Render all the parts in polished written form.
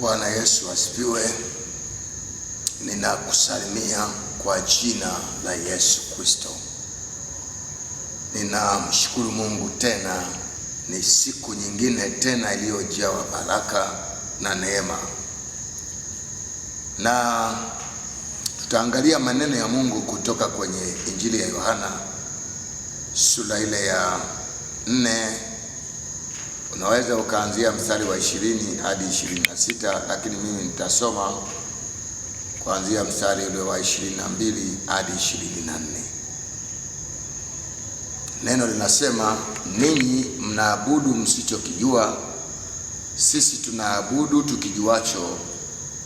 Bwana Yesu asifiwe. Ninakusalimia kwa jina la Yesu Kristo. Ninamshukuru Mungu tena, ni siku nyingine tena iliyojawa baraka na neema. Na tutaangalia maneno ya Mungu kutoka kwenye Injili ya Yohana sura ile ya 4. Unaweza ukaanzia mstari wa 20 hadi 26, lakini mimi nitasoma kuanzia mstari ule wa 22 hadi 24. Neno linasema, ninyi mnaabudu msichokijua, sisi tunaabudu tukijuacho,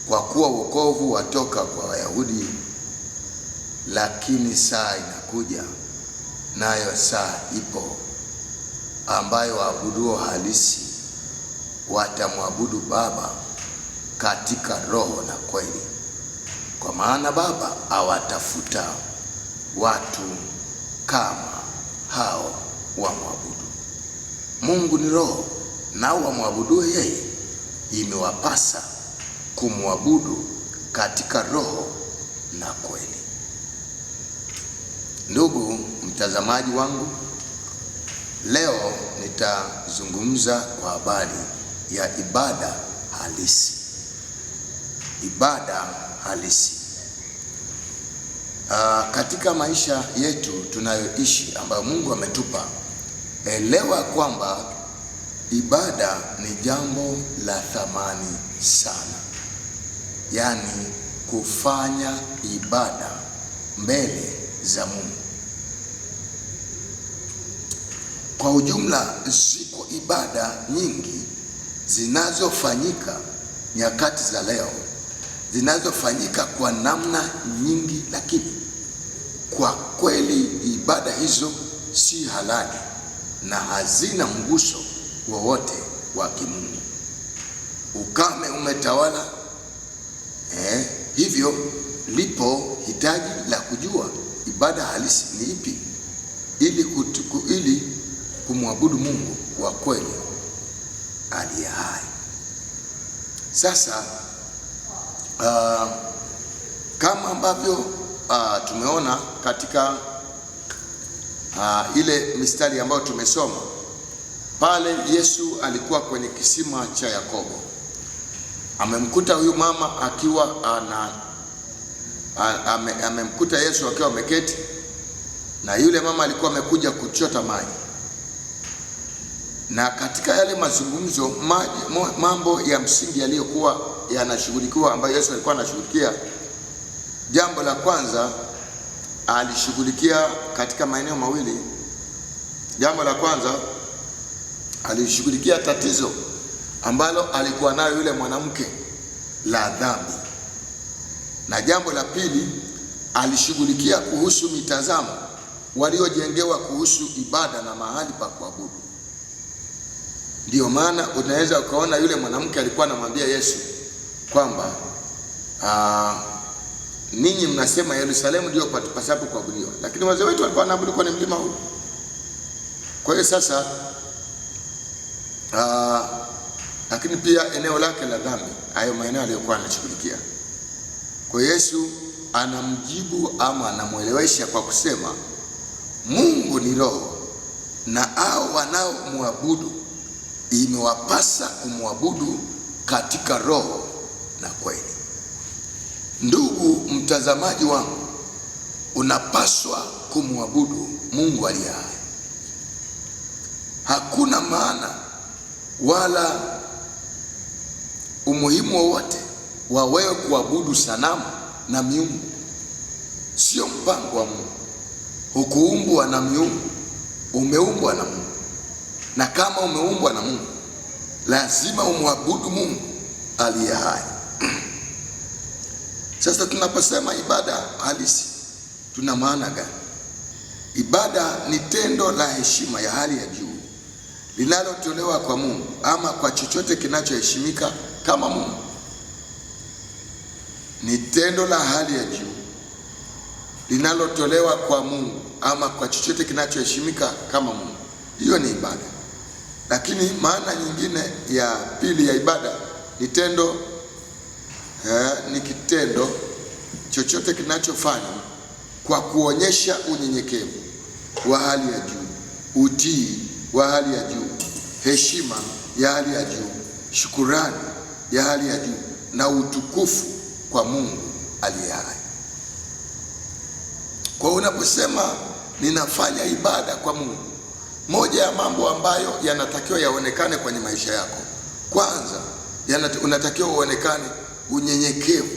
kwa kuwa wokovu watoka kwa Wayahudi. Lakini saa inakuja, nayo saa ipo, ambayo waabuduo halisi watamwabudu Baba katika roho na kweli, kwa maana Baba awatafuta watu kama hao wamwabudu. Mungu ni roho, nao wamwabudu yeye imewapasa kumwabudu katika roho na kweli. Ndugu mtazamaji wangu, leo nitazungumza kwa habari ya ibada halisi. Ibada halisi. Katika maisha yetu tunayoishi ambayo Mungu ametupa, elewa kwamba ibada ni jambo la thamani sana. Yaani kufanya ibada mbele za Mungu. Kwa ujumla, ziko ibada nyingi zinazofanyika nyakati za leo, zinazofanyika kwa namna nyingi, lakini kwa kweli ibada hizo si halali na hazina mguso wowote wa kimungu. Ukame umetawala, hivyo lipo hitaji la kujua ibada halisi ni ipi, ili kumwabudu Mungu wa kweli aliye hai. Sasa kama ambavyo tumeona katika ile mistari ambayo tumesoma pale, Yesu alikuwa kwenye kisima cha Yakobo. Amemkuta huyu mama akiwa amemkuta Yesu akiwa ameketi, na yule mama alikuwa amekuja kuchota maji. Na katika yale mazungumzo, mambo ya msingi yaliyokuwa yanashughulikiwa, ambayo Yesu alikuwa anashughulikia, jambo la kwanza alishughulikia katika maeneo mawili. Jambo la kwanza alishughulikia tatizo ambalo alikuwa nayo yule mwanamke la dhambi, na jambo la pili alishughulikia kuhusu mitazamo waliojengewa kuhusu ibada na mahali pa kuabudu. Ndio maana unaweza ukaona yule mwanamke alikuwa anamwambia Yesu kwamba ninyi mnasema Yerusalemu ndio patupasapo kuabudiwa, lakini wazee wetu walikuwa wanaabudu kwenye mlima huu. Kwa hiyo sasa lakini pia eneo lake la dhambi, hayo maeneo aliyokuwa anashughulikia. Kwa Yesu anamjibu ama anamuelewesha kwa kusema, Mungu ni roho, na hao wanaomwabudu imewapasa kumwabudu katika roho na kweli. Ndugu mtazamaji wangu, unapaswa kumwabudu Mungu aliye hai. Hakuna maana wala umuhimu wowote wa wewe kuabudu sanamu na miungu. Sio mpango wa Mungu. Hukuumbwa na miungu, umeumbwa na Mungu. Na kama umeumbwa na Mungu, lazima umwabudu Mungu aliye hai. Sasa tunaposema ibada halisi, tuna maana gani? Ibada ni tendo la heshima ya hali ya juu linalotolewa kwa Mungu ama kwa chochote kinachoheshimika kama Mungu. Ni tendo la hali ya juu linalotolewa kwa Mungu ama kwa chochote kinachoheshimika kama Mungu. Hiyo ni ibada. Lakini maana nyingine ya pili ya ibada ni tendo ni kitendo chochote kinachofanywa kwa kuonyesha unyenyekevu wa hali ya juu, utii wa hali ya juu, heshima ya hali ya juu, shukurani ya hali ya juu na utukufu kwa Mungu aliye hai. Kwa unaposema ninafanya ibada kwa Mungu, moja ya mambo ambayo yanatakiwa yaonekane kwenye maisha yako, kwanza unatakiwa uonekane unyenyekevu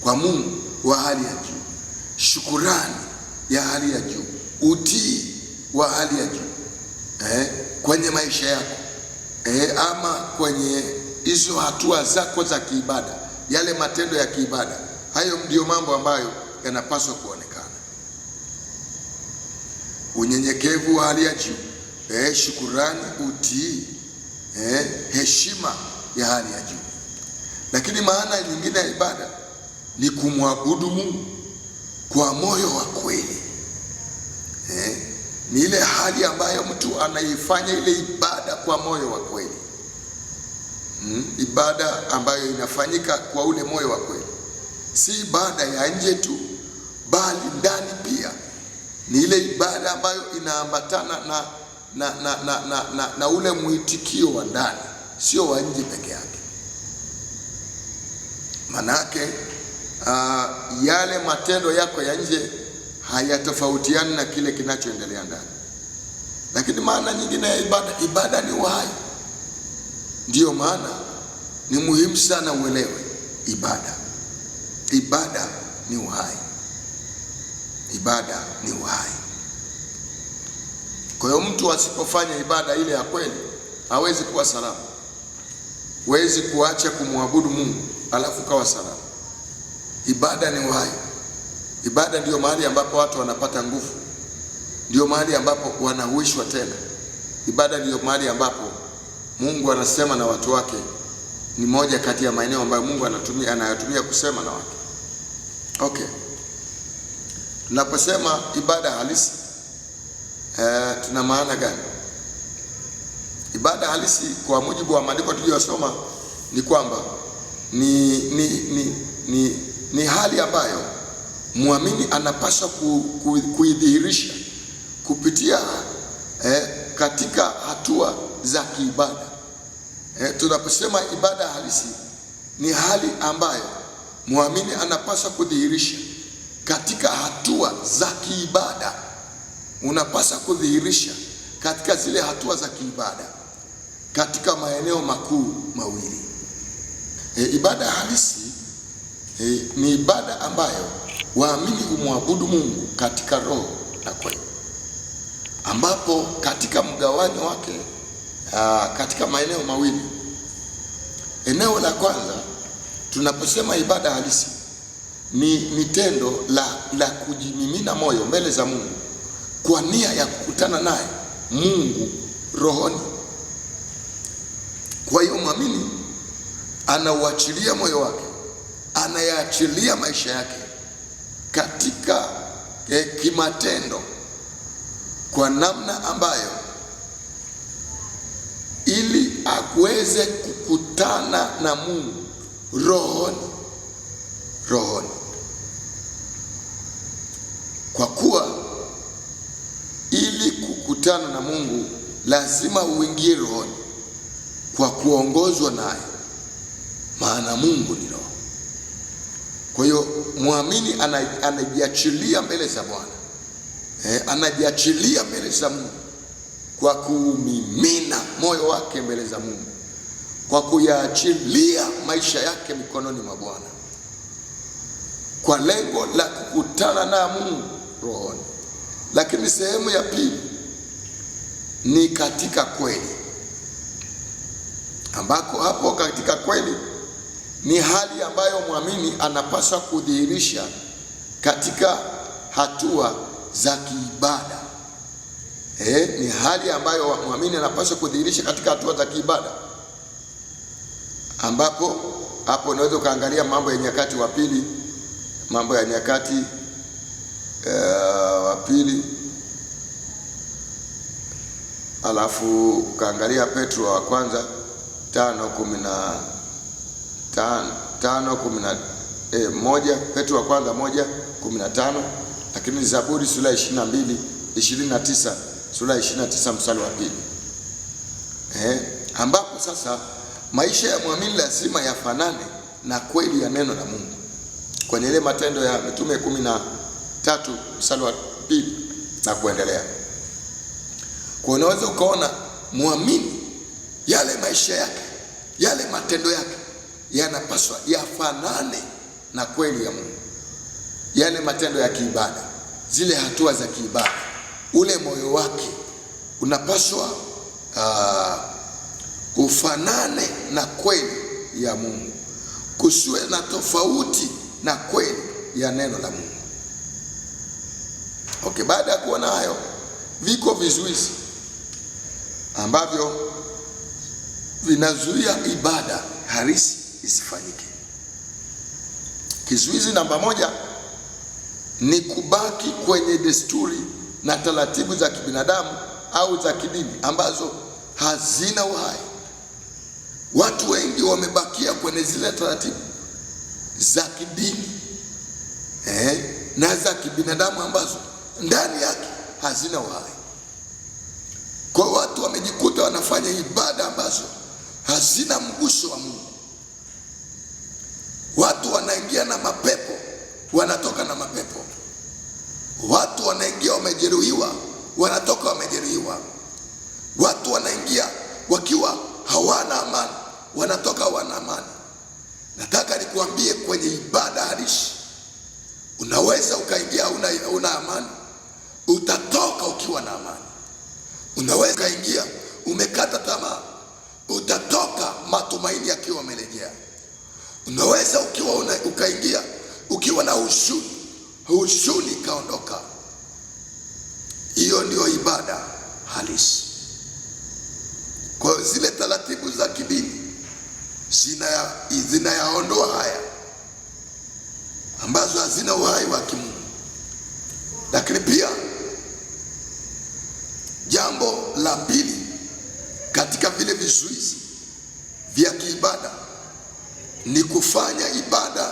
kwa Mungu wa hali ya juu, shukurani ya hali ya juu, utii wa hali ya juu kwenye maisha yako ama kwenye hizo hatua zako za kiibada, yale matendo ya kiibada. Hayo ndio mambo ambayo yanapaswa kuonekana: unyenyekevu wa hali ya juu, shukurani, utii, heshima ya hali ya juu. Lakini maana nyingine ya ibada ni kumwabudu Mungu kwa moyo wa kweli. Ni ile hali ambayo mtu anaifanya ile ibada kwa moyo wa kweli. Ibada ambayo inafanyika kwa ule moyo wa kweli, si ibada ya nje tu, bali ndani pia. Ni ile ibada ambayo inaambatana na ule mwitikio wa ndani, sio wa nje peke yake. Manake yale matendo yako ya nje hayatofautiani na kile kinachoendelea ndani. Lakini maana nyingine ya ibada ni uhai. Ndiyo maana ni muhimu sana uelewe ibada ni uhai. Ibada ni uhai. Kwa hiyo mtu asipofanya ibada ile ya kweli hawezi kuwa salama. Huwezi kuacha kumwabudu Mungu alafu kawa salama. Ibada ni uhai. Ibada ndio mahali ambapo watu wanapata nguvu, ndio mahali ambapo wanahuishwa tena. Ibada ndio mahali ambapo Mungu anasema na watu wake. Ni moja kati ya maeneo ambayo Mungu anayatumia kusema na watu. Okay. Tunaposema ibada halisi, tuna maana gani? Ibada halisi kwa mujibu wa maandiko tuliyosoma ni kwamba ni hali ambayo muamini anapaswa kuidhihirisha kupitia katika hatua za kiibada. Tunaposema ibada halisi ni hali ambayo muamini anapaswa kudhihirisha katika hatua za kiibada. Unapaswa kudhihirisha katika zile hatua za kiibada katika maeneo makuu mawili. Ibada halisi ni ibada ambayo waamini humwabudu Mungu katika roho na kweli, ambapo katika mgawanyo wake katika maeneo mawili. Eneo la kwanza, tunaposema ibada halisi ni tendo la kujimimina moyo mbele za Mungu kwa nia ya kukutana naye Mungu rohoni. Kwa hiyo muamini anauachilia moyo wake, anayaachilia maisha yake katika kimatendo kwa namna ambayo ili aweze kukutana na Mungu rohoni. Kwa kuwa ili kukutana na Mungu lazima uingie rohoni kwa kuongozwa naye, maana Mungu ni roho. Kwa hiyo muamini anajiachilia mbele za Bwana, anajiachilia mbele za Mungu kwa kumimina moyo wake mbele za Mungu, kwa kuyaachilia maisha yake mikononi mwa Bwana, kwa lengo la kukutana na Mungu rohoni. Lakini sehemu ya pili ni katika kweli, ambako hapo katika kweli ni hali ambayo muamini anapaswa kudhihirisha katika hatua za kiibada. Ni hali ambayo muamini anapaswa kudhihirisha katika hatua za kiibada, ambapo hapo unaweza ukaangalia Mambo ya Nyakati wa Pili, Mambo ya Nyakati wa Pili, alafu ukaangalia Petro wa kwanza 5:15 1, Petro wa kwanza 1:15, lakini Zaburi sura 29 mstari wa 2, ambapo sasa maisha ya muamini lazima yafanane na kweli ya neno la Mungu. Kwenye ile Matendo ya Mitume 13 mstari wa 2 na kuendelea, kwa unaweza ukaona muamini yale maisha yake, yale matendo yake yanapaswa yafanane na kweli ya Mungu. Yale matendo ya kiibada, zile hatua za kiibada, ule moyo wake unapaswa ufanane na kweli ya Mungu, kusiwe na tofauti na kweli ya neno la Mungu. Okay, baada ya kuona hayo, viko vizuizi ambavyo vinazuia ibada halisi isifanyike. Kizuizi namba 1 ni kubaki kwenye desturi na taratibu za kibinadamu au za kidini ambazo hazina uhai. Watu wengi wamebakia kwenye zile taratibu za kidini na za kibinadamu ambazo ndani yake hazina uhai. Kwa watu wamejikuta wanafanya ibada ambazo hazina mguso wa Mungu. Watu wanaingia na mapepo, wanatoka na mapepo. Watu wanaingia wamejeruhiwa, wanatoka wamejeruhiwa. Watu wanaingia wakiwa hawana amani, wanatoka hawana amani. Nataka nikuambie, kwenye ibada halisi unaweza ukaingia una amani, utatoka ukiwa na amani. Unaweza ukaingia umekata tamaa, utatoka matumaini yakiwa yamerejea. Unaweza ukaingia ukiwa na huzuni kaondoka. Hiyo ndio ibada halisi. Kwa zile taratibu za kidini zinayaondoa haya ambazo hazina uhai wa kimungu. Lakini pia jambo la pili katika vile vizuizi vya kiibada ni kufanya ibada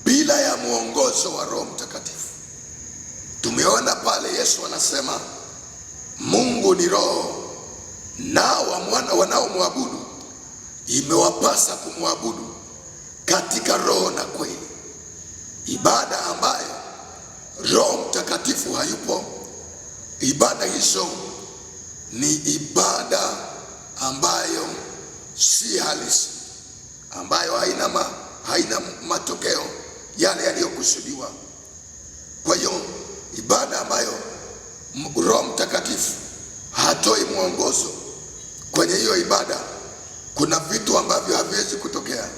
bila ya mwongozo wa Roho Mtakatifu. Tumeona pale Yesu anasema Mungu ni roho, nao wanaomwabudu imewapasa kumwabudu katika roho na kweli. Ibada ambayo Roho Mtakatifu hayupo, ibada hizo ni ibada ambayo si halisi, ambayo haina matokeo yale yaliyokusudiwa. Kwa hiyo ibada ambayo Roho Mtakatifu hatoi mwongozo kwenye hiyo ibada, kuna vitu ambavyo haviwezi kutokea.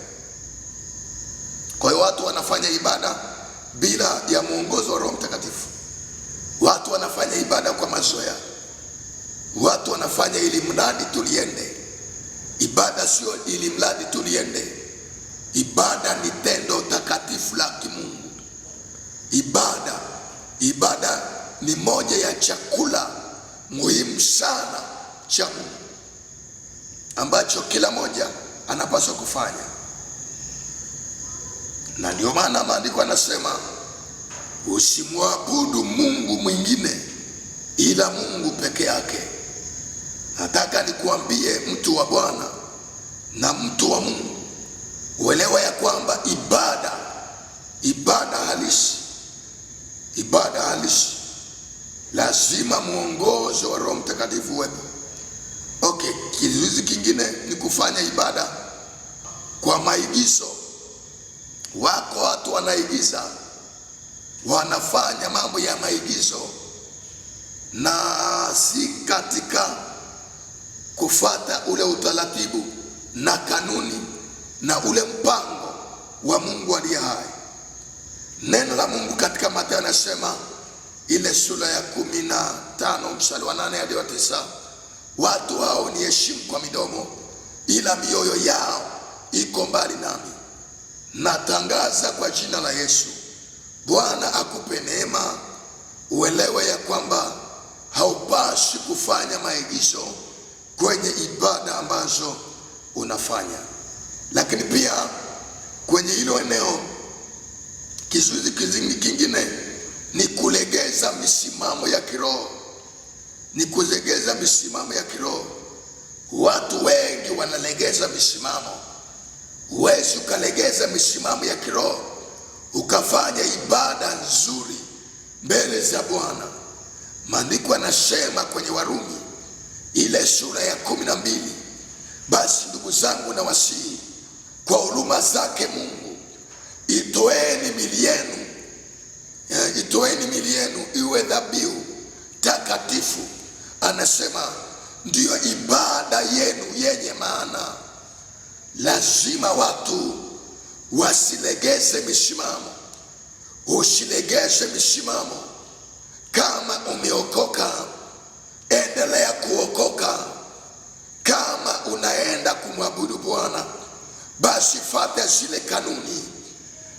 Kwa hiyo watu wanafanya ibada bila ya mwongozo wa Roho Mtakatifu. Watu wanafanya ibada kwa mazoea. Watu wanafanya ili mradi tuliende. Ibada sio ili mradi tuliende. Ibada ni tendo takatifu la kimungu. Ibada ni moja ya chakula muhimu sana cha Mungu ambacho kila moja anapaswa kufanya. Na ndio maana maandiko yanasema usimwabudu Mungu mwingine ila Mungu peke yake. Nataka nikuambie, mtu wa Bwana na mtu wa Mungu, uelewa ya kwamba ibada halisi lazima mwongozo wa Roho Mtakatifu uwepo. Okay, kizuizi kingine ni kufanya ibada kwa maigizo. Wako watu wanaigiza, wanafanya mambo ya maigizo na si katika kufata ule utaratibu na kanuni na ule mpango wa Mungu aliye hai. Neno la Mungu katika Mathayo anasema ile sura ya 15 mstari wa 8 hadi wa 9, watu hao niheshimu kwa midomo ila mioyo yao iko mbali nami. Natangaza kwa jina la Yesu, Bwana akupe neema uelewe ya kwamba haupaswi kufanya maigizo kwenye ibada ambazo unafanya. Lakini pia kwenye hilo eneo. Kizuizi kingine ni kulegeza misimamo ya kiroho, ni kulegeza misimamo ya kiroho. Watu wengi wanalegeza misimamo. Huwezi ukalegeza misimamo ya kiroho ukafanya ibada nzuri mbele za Bwana. Maandiko yanasema kwenye Warumi ile sura ya 12, basi ndugu zangu na wasihi kwa huruma zake Mungu, itoeni miili yenu iwe dhabihu takatifu. Anasema ndiyo ibada yenu yenye maana. Lazima watu wasilegeze misimamo. Usilegeze misimamo. Kama umeokoka, endelea kuokoka. Kama unaenda kumwabudu Bwana, basi fuata zile kanuni.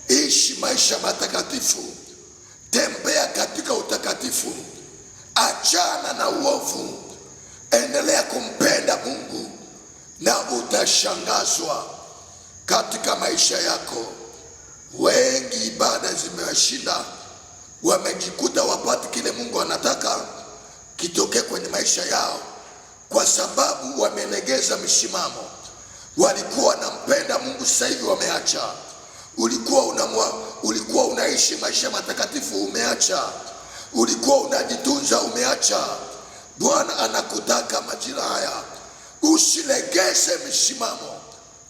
Ishi maisha matakatifu. Tembea katika utakatifu. Achana na uovu. Endelea kumpenda Mungu na utashangazwa katika maisha yako. Wengi ibada zimewashinda, wamejikuta wapati kile Mungu anataka kitokee kwenye maisha yao, kwa sababu wamelegeza misimamo. Walikuwa wanampenda Mungu, sasa hivi wameacha. Ulikuwa unaishi maisha matakatifu, umeacha. Ulikuwa unajitunza, umeacha. Bwana anakutaka majira haya usilegeze misimamo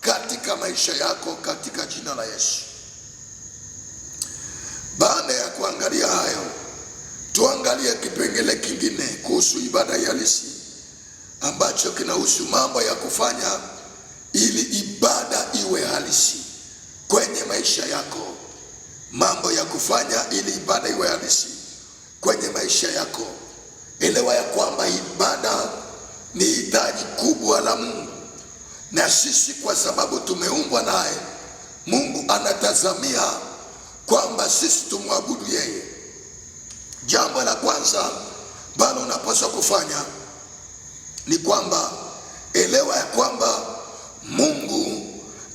katika maisha yako, katika jina la Yesu. Baada ya kuangalia hayo, tuangalie kipengele kingine kuhusu ibada ya halisi, ambacho kinahusu mambo ya kufanya ili ibada iwe halisi kwenye maisha yako. Mambo ya kufanya ili ibada iwe halisi kwenye maisha yako. Elewa ya kwamba ibada ni hitaji kubwa la Mungu, na sisi kwa sababu tumeumbwa naye, Mungu anatazamia kwamba sisi tumwabudu yeye. Jambo la kwanza ambalo unapaswa kufanya ni kwamba elewa ya kwamba Mungu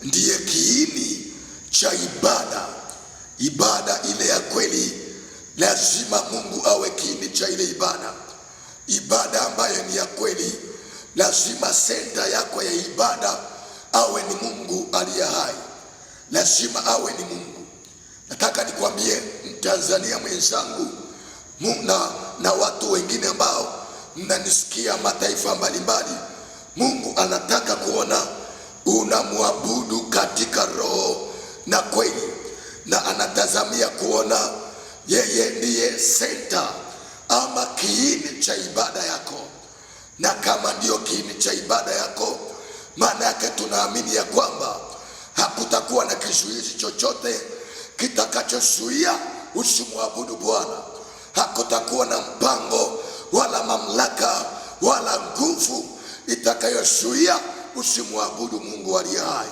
ndiye kiini cha ibada. Ibada ile ya kweli, lazima Mungu awe kiini cha ile ibada. Ibada ambayo ni ya kweli, lazima senta yako ya ibada awe ni Mungu aliye hai. Lazima awe ni Mungu. Nataka nikwambie Mtanzania mwenzangu, na watu wengine ambao mnanisikia mataifa mbalimbali, Mungu anataka kuona unamwabudu katika roho na kweli, na anatazamia kuona yeye ndiye senta ama kiini cha ibada yako. Na kama ndio kiini cha ibada yako, maana yake tunaamini ya kwamba hakutakuwa na kizuizi chochote kitakachozuia usimwabudu Bwana. Hakutakuwa na mpango wala mamlaka wala nguvu itakayozuia usimwabudu Mungu aliye hai.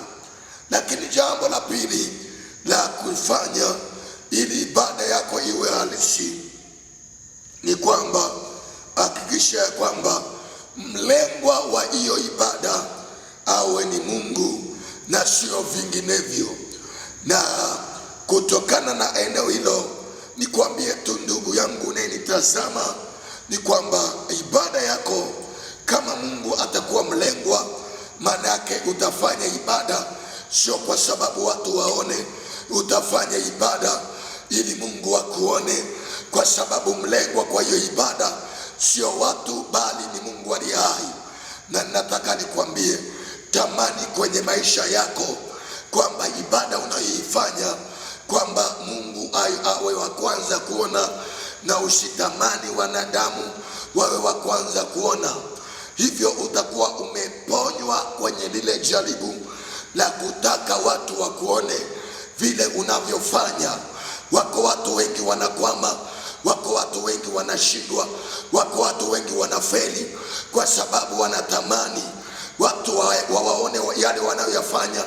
Lakini jambo la pili la kufanya ili ibada yako iwe halisi ni kwamba hakikisha kwamba mlengwa wa hiyo ibada awe ni Mungu na sio vinginevyo. Na kutokana na eneo hilo, nikwambie tu ndugu yangu unayenitazama, ni kwamba ibada yako kama Mungu atakuwa mlengwa, maana yake utafanya ibada sio kwa sababu watu waone. Utafanya ibada ili Mungu akuone, kwa sababu mlengwa kwa hiyo ibada sio watu, bali ni Mungu aliye hai. Na nataka nikwambie, tamani kwenye maisha yako kwamba ibada unayoifanya kwamba Mungu awe wa kwanza kuona, na usitamani wanadamu wawe wa kwanza kuona. Hivyo utakuwa umeponywa kwenye lile jaribu la kutaka watu wakuone vile unavyofanya. Wako watu wengi wanakwama, wako watu wengi wanashindwa, wako watu wengi wanafeli kwa sababu wanatamani watu wawaone yale wanayoyafanya,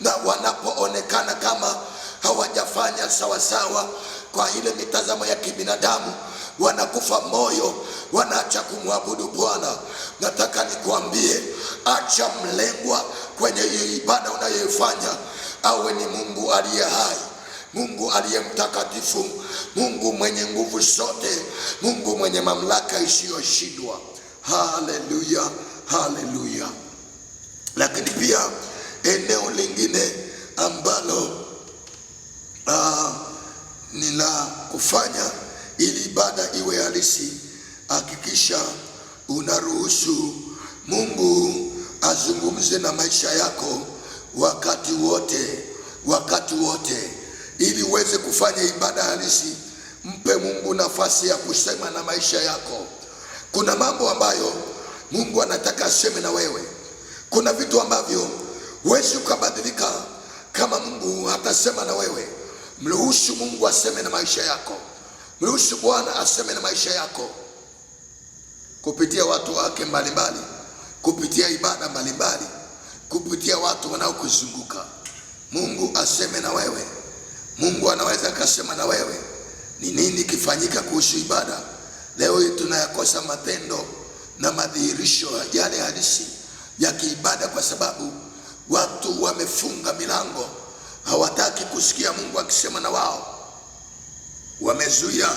na wanapoonekana kama hawajafanya sawasawa kwa ile mitazamo ya kibinadamu, wanakufa moyo, wanaacha kumwabudu Bwana. Nataka nikwambie, acha mlengwa kwenye hiyo ibada unayoifanya. awe ni Mungu aliye hai, Mungu aliye mtakatifu, Mungu mwenye nguvu zote, Mungu mwenye mamlaka isiyoshindwa. Haleluya, haleluya. Lakini pia eneo lingine ambalo ni la kufanya ili ibada iwe halisi, hakikisha unaruhusu Mungu azungumze na maisha yako wakati wote, ili uweze kufanya ibada halisi. Mpe Mungu nafasi ya kusema na maisha yako. Kuna mambo ambayo Mungu anataka aseme na wewe. Kuna vitu ambavyo huwezi ukabadilika kama Mungu hatasema na wewe. Mruhusu Mungu aseme na maisha yako. Mruhusu Bwana aseme na maisha yako kupitia watu wake mbalimbali, kupitia ibada mbalimbali, kupitia watu wanaokuzunguka. Mungu aseme na wewe. Mungu anaweza akasema na wewe. Ni nini kifanyika kuhusu ibada? Leo hii tunayakosa matendo na madhihirisho yale halisi ya kiibada kwa sababu watu wamefunga milango, hawataki kusikia Mungu akisema na wao. Wamezuia,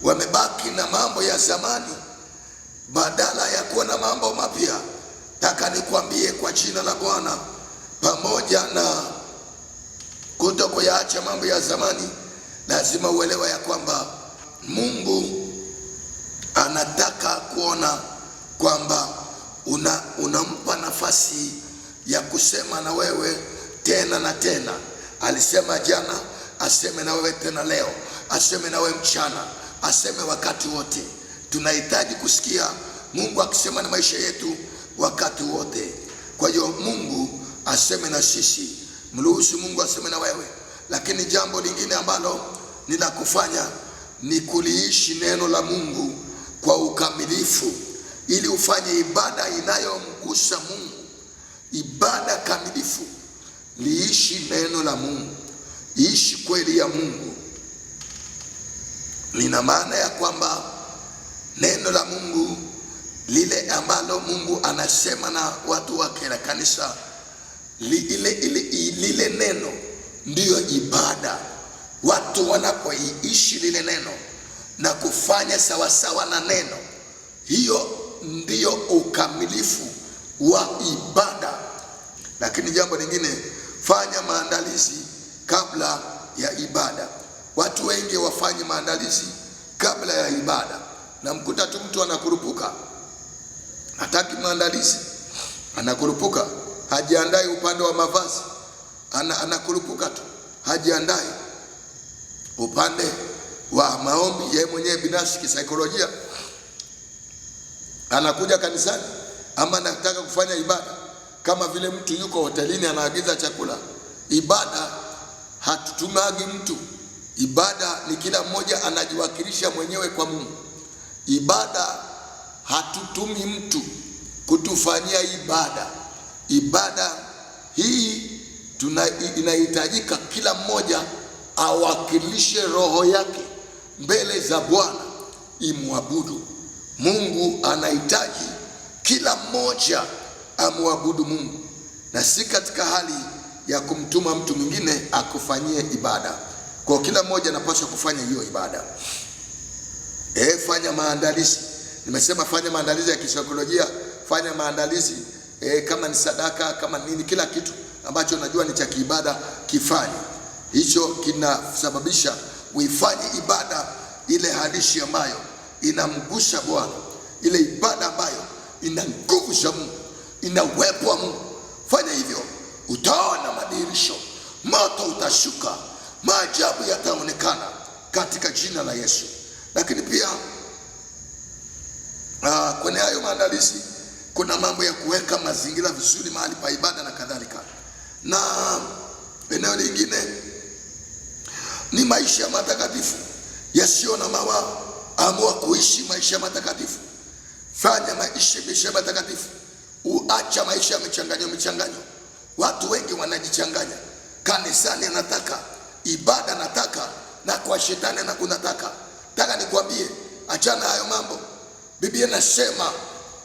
wamebaki na mambo ya zamani badala ya kuwa na mambo mapya. Taka nikwambie kwa jina la Bwana, pamoja na kutokuacha mambo ya zamani, lazima uelewe ya kwamba Mungu anataka kuona kwamba unampa nafasi ya kusema na wewe tena na tena. Alisema jana, aseme na wewe tena leo, aseme na wewe mchana, aseme wakati wote. Tunahitaji kusikia Mungu akisema na maisha yetu wakati wote. Kwa hiyo Mungu aseme na sisi, mruhusu Mungu aseme na wewe. Lakini jambo lingine ambalo ni la kufanya ni kuliishi neno la Mungu kwa ukamilifu, ili ufanye ibada inayomgusa Mungu, ibada kamilifu. Liishi neno la Mungu, ishi kweli ya Mungu. Lina maana ya kwamba neno la Mungu lile ambalo Mungu anasema na watu wake na kanisa, lile neno ndiyo ibada. Watu wanapoishi lile neno na kufanya sawasawa na neno, hiyo ndiyo ukamilifu wa ibada. Lakini jambo lingine, fanya maandalizi kabla ya ibada. Watu wengi wafanye maandalizi kabla ya ibada, na mkuta tu mtu anakurupuka, hataki maandalizi, anakurupuka, hajiandai upande wa mavazi, anakurupuka tu, hajiandai upande wa maombi. Yeye mwenyewe binafsi kisaikolojia anakuja kanisani, ama anataka kufanya ibada kama vile mtu yuko hotelini anaagiza chakula. Ibada hatutumagi mtu. Ibada ni kila mmoja anajiwakilisha mwenyewe kwa Mungu. Ibada hatutumi mtu kutufanyia ibada. Ibada hii inahitajika kila mmoja awakilishe roho yake mbele za Bwana imwabudu. Mungu anahitaji kila mmoja amwabudu Mungu, na si katika hali ya kumtuma mtu mwingine akufanyie ibada. Kwa kila mmoja anapaswa kufanya hiyo ibada. Fanya maandalizi. Nimesema fanya maandalizi ya kisaikolojia, fanya maandalizi kama ni sadaka, kama nini, kila kitu ambacho unajua ni cha kiibada kifanye. Hicho kinasababisha uifanye ibada ile halisi ambayo inamgusa Bwana, ile ibada ambayo ina nguvu za Mungu, ina uwepo wa Mungu. Fanya hivyo, utaona madhihirisho, moto utashuka, maajabu yataonekana katika jina la Yesu. Lakini pia kwenye hayo maandalizi kuna mambo ya kuweka mazingira vizuri mahali pa ibada na kadhalika. Na eneo lingine ni maisha matakatifu yasiyo na mawaa. Amua kuishi maisha matakatifu. Fanya maisha matakatifu. Uacha maisha ya michanganyo. Watu wengi wanajichanganya. Kanisani anataka, ibada anataka, na kwa shetani anakunataka. Nataka nikwambie, achana hayo mambo. Biblia inasema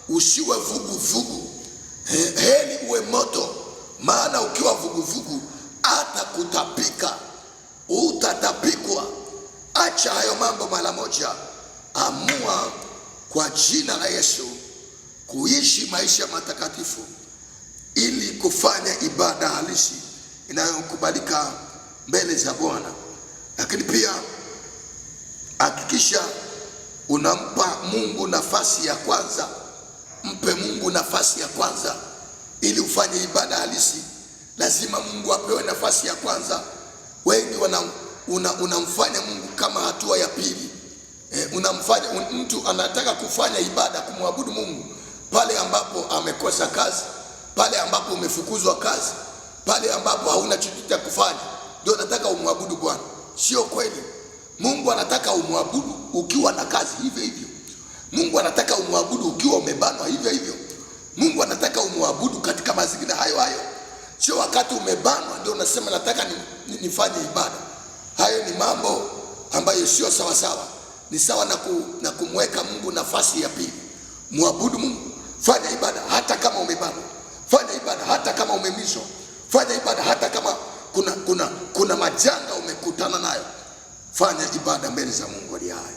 usiwe vugu. Heri uwe moto, maana ukiwa vugu hata kutapika utatapikwa. Acha hayo mambo mara moja. Amua kwa jina la Yesu kuishi maisha matakatifu ili kufanya ibada halisi inayokubalika mbele za Bwana. Lakini pia hakikisha unampa Mungu nafasi ya kwanza. Mpe Mungu nafasi ya kwanza ili ufanye ibada halisi. Lazima Mungu apewe nafasi ya kwanza. Wengi unamfanya Mungu kama hatua ya pili. Unamfanya mtu anataka kufanya ibada, kumwabudu Mungu pale ambapo amekosa kazi, pale ambapo umefukuzwa kazi, pale ambapo hauna chochote cha kufanya, ndio nataka umwabudu Bwana. Sio kweli. Mungu anataka umwabudu ukiwa na kazi, hivyo hivyo. Mungu anataka umwabudu ukiwa umebanwa, hivyo hivyo. Mungu anataka umwabudu katika mazingira hayo hayo. Sio wakati umebanwa ndio unasema nataka nifanye ibada. Hayo ni mambo ambayo sio sawa sawa. Ni sawa na kumweka Mungu nafasi ya pili. Mwabudu Mungu, fanya ibada hata kama umebanwa. Fanya ibada hata kama umemizwa. Fanya ibada hata kama kuna majanga umekutana nayo. Fanya ibada mbele za Mungu aliye hai.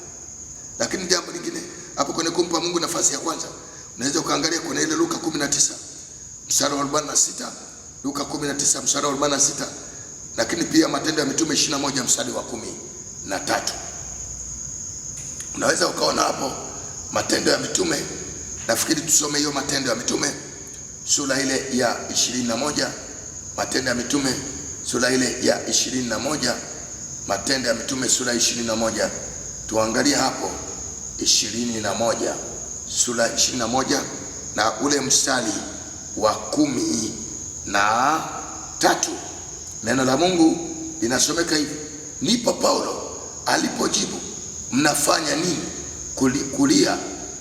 Lakini jambo lingine hapo kwenye kumpa Mungu nafasi ya kwanza, unaweza ukaangalia kuna ile Luka 19 mstari wa 46, Luka 19 mstari wa 46, lakini pia Matendo ya Mitume 21 mstari wa 13. Unaweza ukaona hapo Matendo ya Mitume. Nafikiri tusome hiyo Matendo ya Mitume sura ile ya 21. Matendo ya Mitume sura ile ya 21. Matendo ya Mitume sura 21. Tuangalie hapo 21, sura 21 na ule mstari wa 13. Neno la Mungu linasomeka hivi: ndipo Paulo alipojibu, mnafanya nini kulia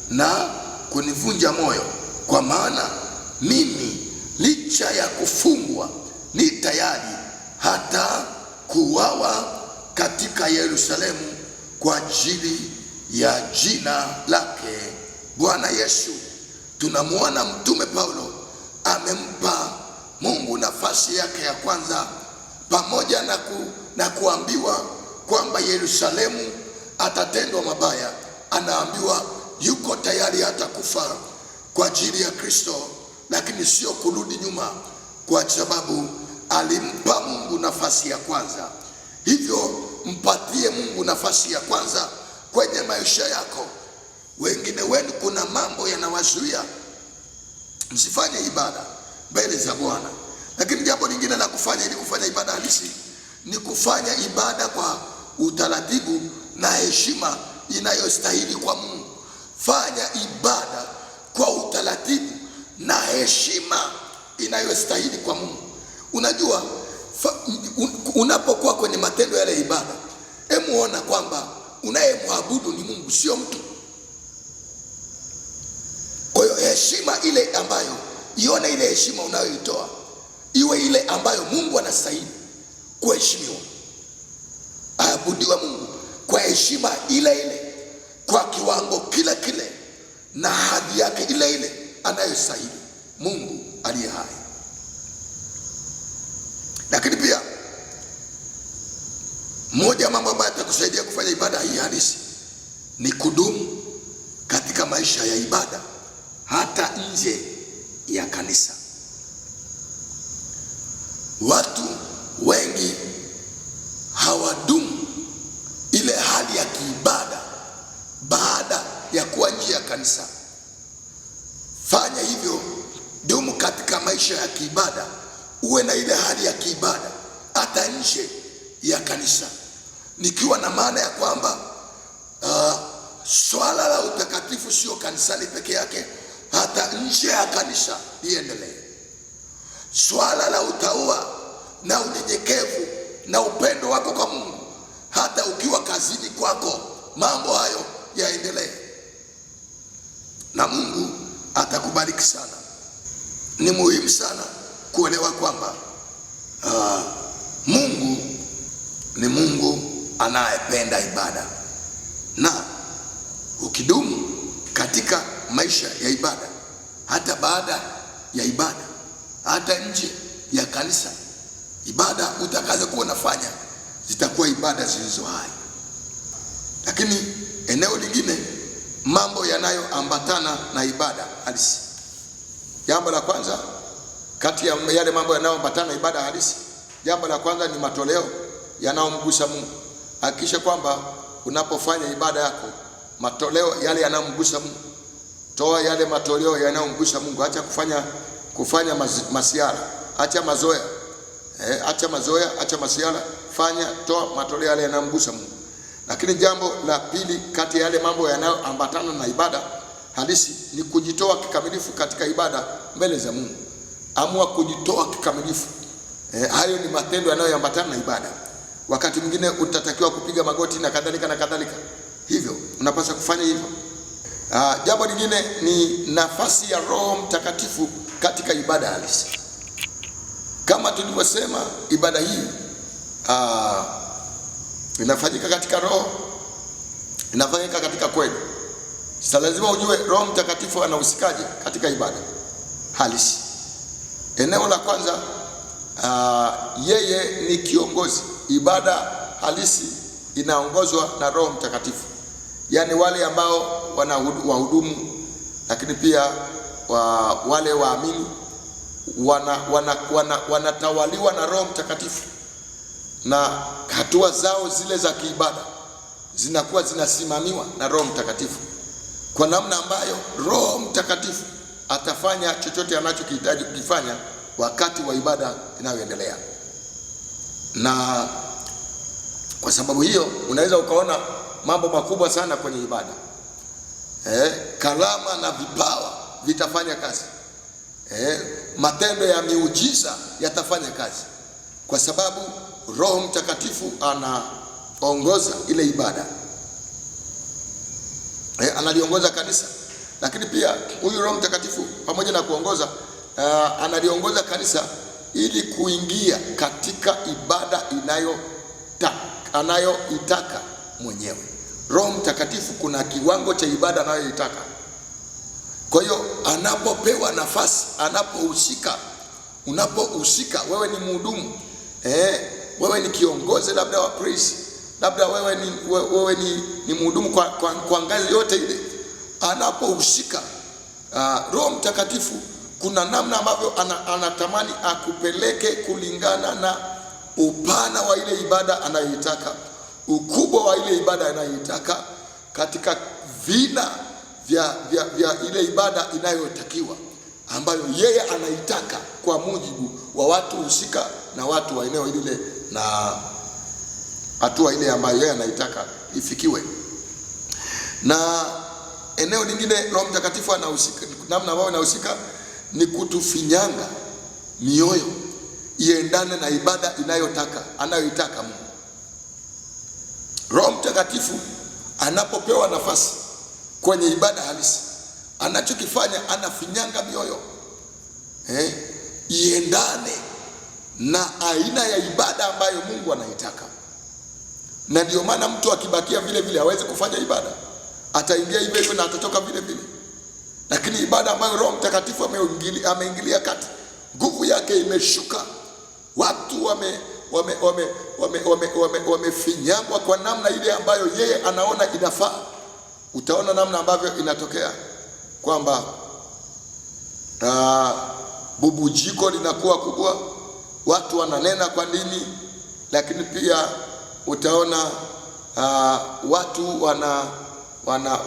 na kunivunja moyo? Kwa maana mimi licha ya kufungwa ni tayari hata kuuawa katika Yerusalemu kwa ajili ya jina lake Bwana Yesu. Tunamwona mtume Paulo amempa Mungu nafasi yake ya kwanza, pamoja na kuambiwa kwamba Yerusalemu atatendwa mabaya. Anaambiwa yuko tayari hata kufa kwa ajili ya Kristo, lakini sio kurudi nyuma, kwa sababu alimpa Mungu nafasi ya kwanza. Hivyo mpatie Mungu nafasi ya kwanza kwenye maisha yako. Wengine wenu kuna mambo yanawazuia msifanye ibada mbele za Bwana. Lakini jambo lingine la kufanya ili kufanya ibada halisi ni kufanya ibada kwa utaratibu na heshima inayostahili kwa Mungu. Fanya ibada kwa utaratibu na heshima inayostahili kwa Mungu. Unajua unapokuwa kwenye matendo yale ibada, muona kwamba unayemwabudu ni Mungu, sio mtu. Kwa hiyo heshima ile ambayo, ione ile heshima unayoitoa iwe ile ambayo Mungu anastahili kuheshimiwa. Aabudiwe Mungu kwa heshima ile ile, kwa kiwango kile kile, na hadhi yake ile ile anayostahili Mungu aliye hai. Lakini pia moja mambo ambayo yatakusaidia kufanya ibada hii halisi ni kudumu katika maisha ya ibada hata nje ya kanisa. Watu wengi hawadumu ile hali ya kiibada baada ya kuwa nje ya kanisa. Fanya hivyo, dumu katika maisha ya kiibada, uwe na ile hali ya kiibada hata nje ya kanisa, nikiwa na maana ya kwamba swala la utakatifu sio kanisani peke yake, hata nje ya kanisa liendelee. Swala la utaua na unyenyekevu na upendo wako kwa Mungu, hata ukiwa kazini kwako, mambo hayo yaendelee, na Mungu atakubariki sana. Ni muhimu sana kuelewa kwamba Mungu ni Mungu anayependa ibada, na ukidumu katika maisha ya ibada hata baada ya ibada, hata nje ya kanisa, ibada utakazokuwa unafanya zitakuwa ibada zilizo hai. Lakini eneo lingine, mambo yanayoambatana na ibada halisi. Jambo la kwanza kati ya yale mambo yanayoambatana na ibada halisi, jambo la kwanza ni matoleo yanayomgusa Mungu. Hakikisha kwamba unapofanya ibada yako, matoleo yale yanayomgusa Mungu. Toa yale matoleo yanayomgusa Mungu. Acha kufanya masiara, acha mazoea. Acha mazoea, acha masiara, toa matoleo yale yanayomgusa Mungu. Lakini jambo la pili kati ya yale mambo yanayoambatana na ibada halisi ni kujitoa kikamilifu katika ibada mbele za Mungu. Amua kujitoa kikamilifu. Hayo ni matendo yanayoambatana na ibada. Wakati mwingine utatakiwa kupiga magoti na kadhalika na kadhalika. Hivyo unapaswa kufanya hivyo. Jambo lingine ni nafasi ya Roho Mtakatifu katika ibada halisi. Kama tulivyosema, ibada hii inafanyika katika Roho, inafanyika katika kweli. Sasa lazima ujue Roho Mtakatifu anahusikaje katika ibada halisi. Eneo la kwanza, yeye ni kiongozi. Ibada halisi inaongozwa na Roho Mtakatifu, yaani wale ambao wahudumu, lakini pia wale waamini wanatawaliwa na Roho Mtakatifu, na hatua zao zile za kiibada zinakuwa zinasimamiwa na Roho Mtakatifu, kwa namna ambayo Roho Mtakatifu atafanya chochote anachokihitaji kukifanya wakati wa ibada inayoendelea. Na kwa sababu hiyo unaweza ukaona mambo makubwa sana kwenye ibada. Kalama na vipawa vitafanya kazi. Matendo ya miujiza yatafanya kazi, kwa sababu Roho Mtakatifu anaongoza ile ibada. Analiongoza kanisa. Lakini pia huyu Roho Mtakatifu pamoja na kuongoza, analiongoza kanisa ili kuingia katika ibada anayoitaka mwenyewe. Roho Mtakatifu kuna kiwango cha ibada anayoitaka. Kwa hiyo anapopewa nafasi, unapohusika, wewe ni mhudumu, wewe ni kiongozi labda wa praise, labda wewe ni mhudumu kwa ngazi yote ile, anapohusika Roho Mtakatifu kuna namna ambavyo anatamani akupeleke kulingana na upana wa ile ibada anayoitaka, ukubwa wa ile ibada anayoitaka, katika vina vya ile ibada inayotakiwa, ambayo yeye anaitaka kwa mujibu wa watu husika na watu wa eneo lile na hatua ile ambayo yeye anaitaka ifikiwe. Na eneo lingine Roho Mtakatifu anahusika, namna ambayo anahusika ni kutufinyanga mioyo iendane na ibada anayoitaka Mungu. Roho Mtakatifu anapopewa nafasi kwenye ibada halisi, anachokifanya anafinyanga mioyo iendane na aina ya ibada ambayo Mungu anaitaka. Na ndio maana mtu akibakia vile vile hawezi kufanya ibada, ataingia hivyo na atatoka vile vile. Lakini ibada ambayo Roho Mtakatifu ameingilia kati, nguvu yake imeshuka, watu wamefinyangwa kwa namna ile ambayo yeye anaona inafaa, utaona namna ambavyo inatokea kwamba bubujiko linakuwa kubwa, watu wananena kwa ndimi, lakini pia utaona watu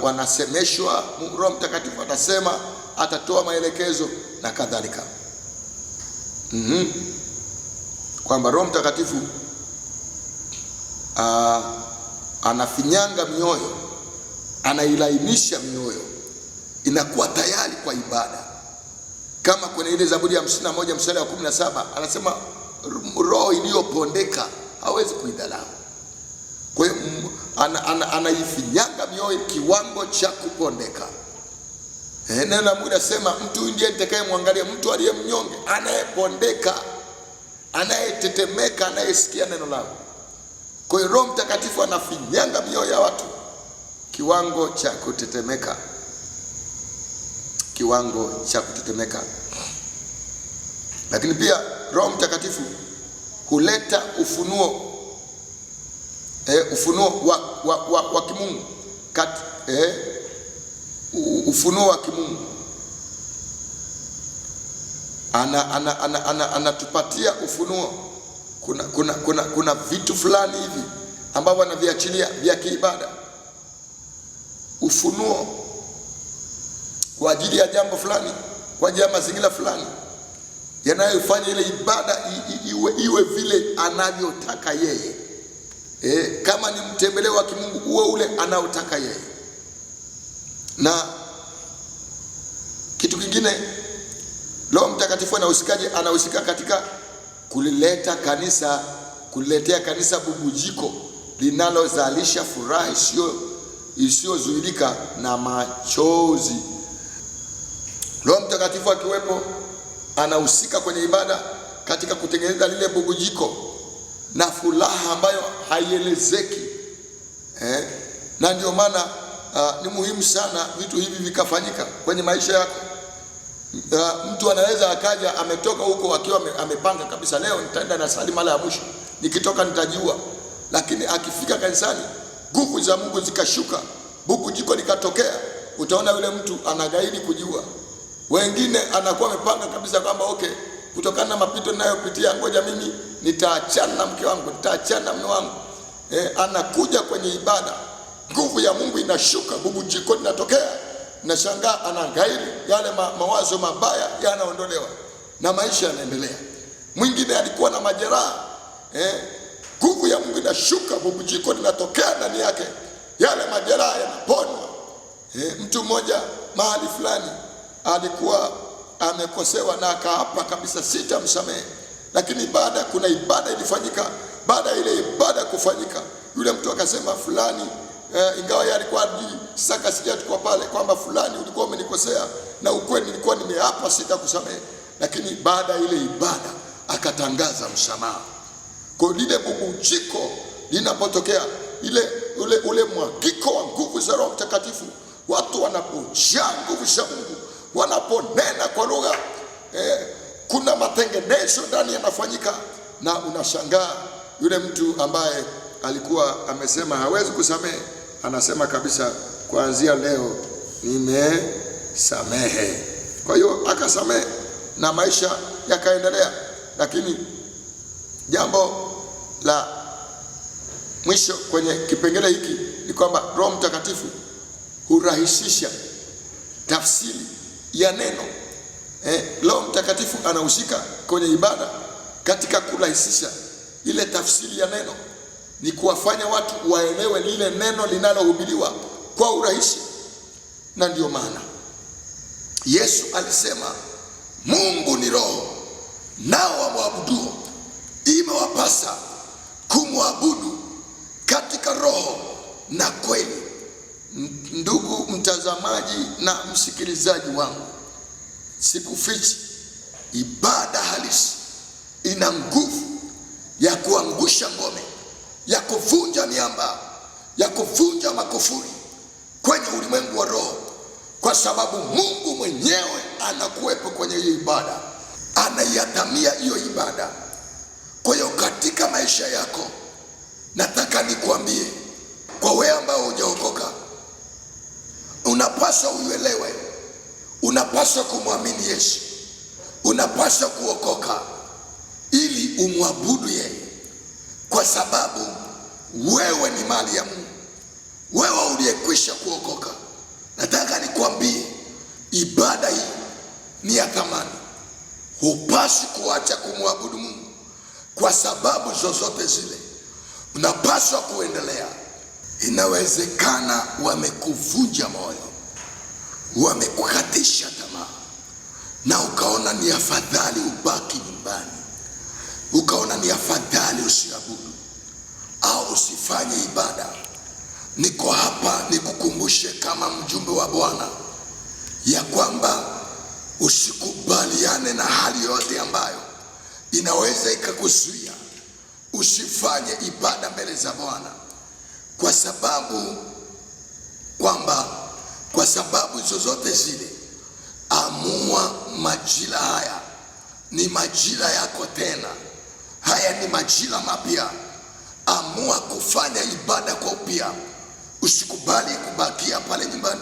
wanasemeshwa. Roho Mtakatifu atasema, atatoa maelekezo na kadhalika. Kwamba Roho Mtakatifu anafinyanga mioyo, anailainisha mioyo, inakuwa tayari kwa ibada. Kama kwenye ile Zaburi ya 51 mstari wa 17 anasema roho iliyopondeka hawezi kuidharau. Kwa hiyo anaifinyanga mioyo kiwango cha kupondeka. Neno la Mungu linasema mtu ndiye nitakayemwangalia, mtu aliye mnyonge, anayepondeka, anayetetemeka, anayesikia neno langu. Kwa hiyo Roho Mtakatifu anafinyanga mioyo ya watu kiwango cha kutetemeka, kiwango cha kutetemeka. Lakini pia Roho Mtakatifu huleta ufunuo wa kimungu ufunuo wa kimungu. Anatupatia ufunuo. Kuna vitu fulani hivi ambavyo anaviachilia vya kiibada, ufunuo kwa ajili ya jambo fulani, kwa ajili ya mazingira fulani, yanayofanya ile ibada iwe vile anavyotaka yeye. Kama ni mtembeleo wa kimungu, uwe ule anaotaka yeye. Na kitu kingine, Roho Mtakatifu anahusika katika kuliletea kanisa bubujiko linalozalisha furaha isiyozuilika na machozi. Roho Mtakatifu akiwepo, anahusika kwenye ibada katika kutengeneza lile bubujiko na furaha ambayo haielezeki. Na ndio maana ni muhimu sana vitu hivi vikafanyika kwenye maisha yako. Mtu anaweza akaja ametoka huko akiwa amepanga kabisa, leo nitaenda na sali mara ya mwisho, nikitoka nitajua. Lakini akifika kanisani, nguvu za Mungu zikashuka, bubujiko likatokea, utaona yule mtu anagairi kujua. Wengine anakuwa amepanga kabisa kwamba kutokana na mapito ninayopitia, ngoja mimi nitaachana na mke wangu, nitaachana na mume wangu. Anakuja kwenye ibada, nguvu ya Mungu inashuka, bubujiko linatokea, na shangaa anagairi, yale mawazo mabaya yanaondolewa na maisha yanaendelea. Mwingine alikuwa na majeraha, nguvu ya Mungu inashuka, bubujiko linatokea ndani yake, yale majeraha yanaponywa. Mtu mmoja mahali fulani alikuwa amekosewa na akaapa kabisa sitamsamehe, lakini kuna ibada ilifanyika. Baada ya ile ibada kufanyika, yule mtu akasema fulani, ingawa yeye alikuwa hajui, sasa kasikia tuko pale kwamba fulani, ulikuwa umenikosea na ukweli nilikuwa nimeapa sitakusamehe, lakini baada ya ile ibada akatangaza msamaha. Kwa lile bubujiko linapotokea, ule mwagiko wa nguvu za Roho Mtakatifu, watu wanapojaa nguvu za Mungu, wanaponena kwa lugha, kuna matengenezo ndani yanafanyika, na unashangaa yule mtu ambaye alikuwa amesema hawezi kusamehe, anasema kabisa, kuanzia leo nimesamehe. Kwa hiyo akasamehe na maisha yakaendelea. Lakini jambo la mwisho kwenye kipengele hiki ni kwamba Roho Mtakatifu hurahisisha tafsiri ya neno. Roho Mtakatifu anahusika kwenye ibada katika kurahisisha ile tafsiri ya neno, ni kuwafanya watu waelewe lile neno linalohubiriwa kwa urahisi. Na ndio maana Yesu alisema, Mungu ni roho, nao wamwabuduo imewapasa kumwabudu katika roho na kweli. Ndugu mtazamaji na msikilizaji wangu, sikufichi, ibada halisi ina nguvu ya kuangusha ngome, ya kuvunja miamba, ya kuvunja makufuri kwenye ulimwengu wa roho, kwa sababu Mungu mwenyewe anakuwepo kwenye hiyo ibada, anaiatamia hiyo ibada. Kwa hiyo katika maisha yako, nataka nikuambie, kwa wewe ambao hujaokoka, unapaswa uelewe, unapaswa kumwamini Yesu, unapaswa kuokoka ili umwabudu yeye, kwa sababu wewe ni mali ya Mungu, wewe uliyekwisha kuokoka. Nataka nikwambie, ibada hii ni ya thamani. Hupaswi kuacha kumwabudu Mungu kwa sababu zozote zile, unapaswa kuendelea. Inawezekana wamekuvunja moyo, wamekukatisha tamaa, na ukaona ni afadhali ubaki nyumbani, ukaona ni afadhali usiabudu au usifanye ibada. Niko hapa nikukumbushe kama mjumbe wa Bwana ya kwamba usikubaliane na hali yote ambayo inaweza ikakuzuia usifanye ibada mbele za Bwana, kwa sababu zozote zile, amua majira haya ni majira yako tena. Haya ni majira mapya. Amua kufanya ibada kwa upya. Usikubali kubakia pale nyumbani.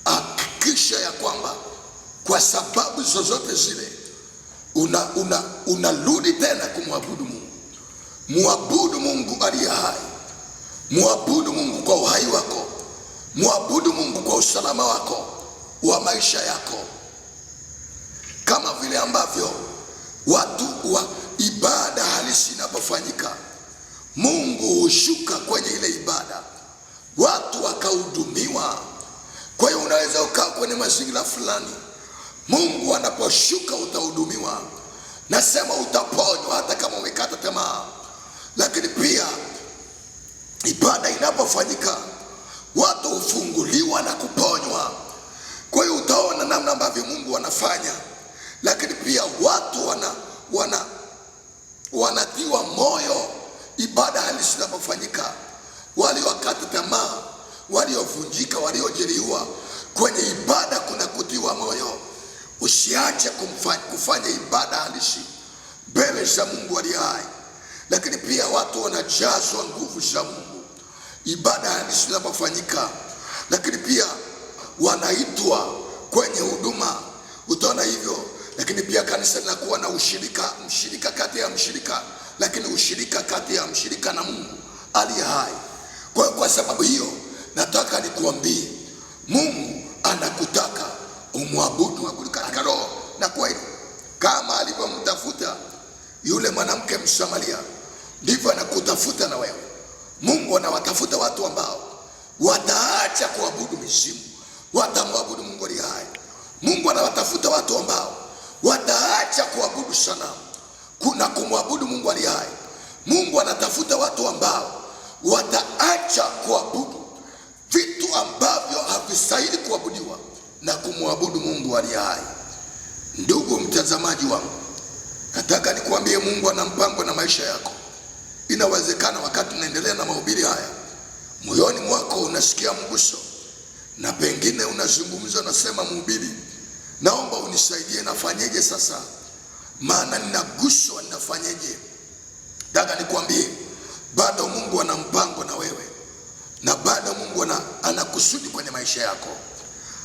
Hakikisha ya kwamba kwa sababu zozote zile unarudi tena kumwabudu Mungu. Muabudu Mungu aliye hai. Muabudu Mungu kwa uhai wako. Muabudu Mungu kwa usalama wako wa maisha yako. Kama vile ambavyo watu wa ibada halisi inapofanyika, Mungu hushuka kwenye ile ibada, watu wakahudumiwa. Kwa hiyo unaweza ukaa kwenye mazingira fulani, Mungu anaposhuka utahudumiwa. Nasema utaponywa hata kama umekata tamaa. Lakini pia ibada inapofanyika, watu hufunguliwa na kuponywa. Kwa hiyo utaona namna ambavyo Mungu anafanya. Lakini pia watu wanatiwa moyo ibada halisi inapofanyika. Waliokata tamaa, waliovunjika, waliojeruhiwa, kwenye ibada kuna kutiwa moyo. Usiache kufanya ibada halisi mbele za Mungu aliye hai. Lakini pia watu wanajazwa nguvu za Mungu ibada halisi inapofanyika. Lakini pia wanaitwa kwenye huduma, utaona hivyo. Lakini pia kanisa linakuwa na mshirika kati ya mshirika, lakini ushirika kati ya mshirika na Mungu aliye hai. Kwa sababu hiyo nataka nikuambie, Mungu anakutaka umwabudu katika roho na kweli. Kama alivyomtafuta yule mwanamke Msamaria, ndivyo anakutafuta na wewe. Mungu anawatafuta watu ambao wataacha kuabudu mizimu, watamwabudu Mungu aliye hai. Mungu anawatafuta watu ambao wataacha kuabudu sanamu na kumwabudu Mungu aliye hai. Mungu anatafuta watu ambao wataacha kuabudu vitu ambavyo havistahili kuabudiwa na kumwabudu Mungu aliye hai. Ndugu mtazamaji wangu, nataka nikuambie, Mungu ana mpango na maisha yako. Inawezekana wakati unaendelea na mahubiri haya, moyoni mwako unasikia mguso, na pengine unazungumza, unasema, mhubiri, naomba unisaidie, nafanyeje sasa? Maana ninaguswa, ninafanyeje? Nataka nikwambie, bado Mungu ana mpango na wewe, na bado Mungu ana kusudi kwenye maisha yako.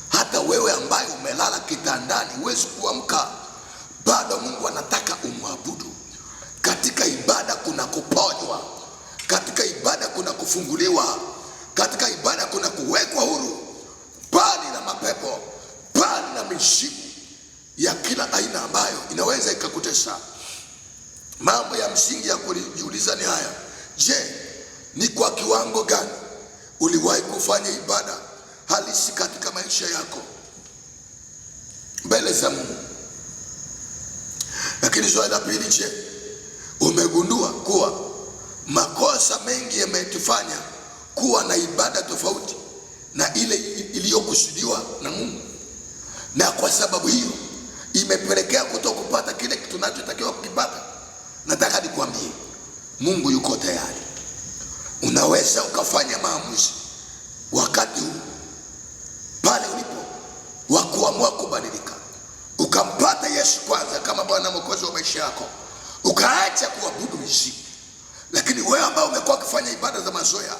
Hata wewe ambaye umelala kitandani huwezi kuamka, bado Mungu anataka umwabudu. Katika ibada kuna kuponywa, katika ibada kuna kufunguliwa, katika ibada kuna kuwekwa huru, bali na mapepo, bali na mizimu ya kila aina ambayo inaweza ikakutesa. Mambo ya msingi ya kujiuliza ni haya: je, ni kwa kiwango gani uliwahi kufanya ibada halisi katika maisha yako mbele za Mungu? Lakini swali la pili, je, umegundua kuwa makosa mengi yametufanya kuwa na ibada tofauti na ile iliyokusudiwa na Mungu, na kwa sababu hiyo imepelekea kutokupata kile tunachotakiwa kukipata? Nataka nikwambie, Mungu yuko tayari. Unaweza ukafanya maamuzi wakati huu pale ulipo wa kuamua kubadilika, ukampata Yesu kwanza kama Bwana Mwokozi wa maisha yako, ukaacha kuabudu mizimu. Lakini wewe ambao umekuwa ukifanya ibada za mazoea,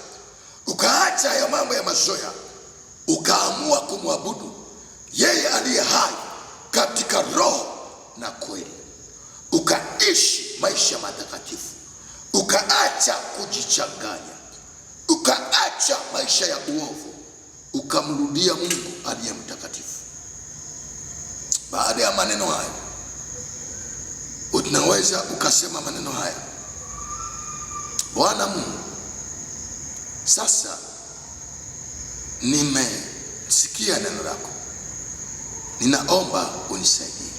ukaacha hayo mambo ya mazoea, ukaamua kumwabudu yeye aliye hai katika roho na kweli, ukaishi maisha matakatifu, ukaacha kujichanganya, ukaacha maisha ya uovu, ukamrudia Mungu aliye mtakatifu. Baada ya maneno haya, unaweza ukasema maneno haya: Bwana Mungu, sasa nimesikia neno lako, ninaomba unisaidie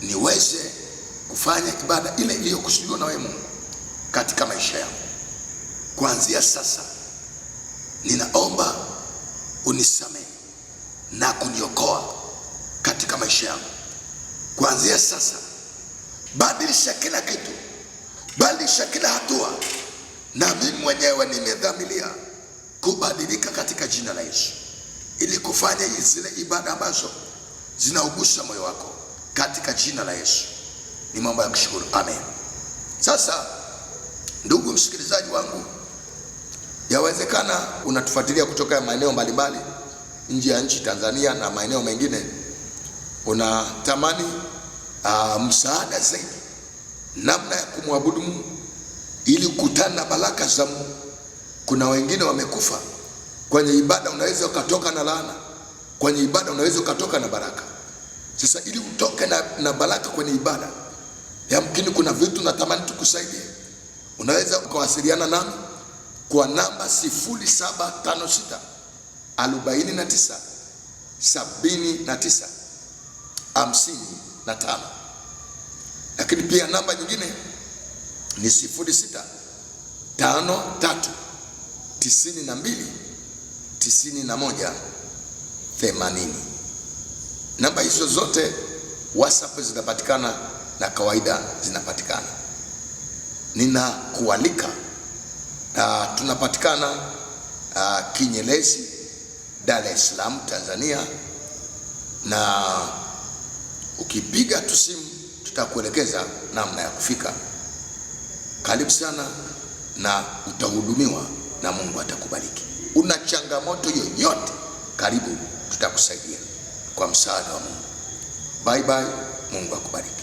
niweze kufanya ibada ile iliyokusudiwa na wewe Mungu katika maisha yangu. Kuanzia sasa ninaomba unisamehe na kuniokoa katika maisha yangu. Kuanzia sasa badilisha kila kitu, badilisha kila hatua, na mimi mwenyewe nimedhamiria kubadilika katika jina la Yesu, ili kufanya zile ibada ambazo zinaugusa moyo wako katika jina la Yesu. Ni mambo ya kushukuru. Amen. Sasa ndugu msikilizaji wangu, yawezekana unatufuatilia kutoka maeneo mbalimbali nje ya nchi Tanzania na maeneo mengine, unatamani msaada zaidi namna ya kumwabudu Mungu ili kukutana na baraka za Mungu. Kuna wengine wamekufa kwenye ibada, unaweza ukatoka na laana, kwenye ibada unaweza ukatoka na baraka. Sasa ili utoke na baraka kwenye ibada, yamkini kuna vitu natamani tukusaidie. Unaweza ukawasiliana nami kwa namba 0756 49 79 55. Lakini pia namba nyingine ni 06 53 92 91 80. Namba hizo zote WhatsApp zinapatikana na kawaida zinapatikana. Ninakualika, tunapatikana Kinyerezi, Dar es Salaam, Tanzania, na ukipiga tu simu tutakuelekeza namna ya kufika. Karibu sana na utahudumiwa na Mungu atakubariki. Una changamoto yoyote, karibu, tutakusaidia kwa msaada wa Mungu. Bye bye, Mungu akubariki.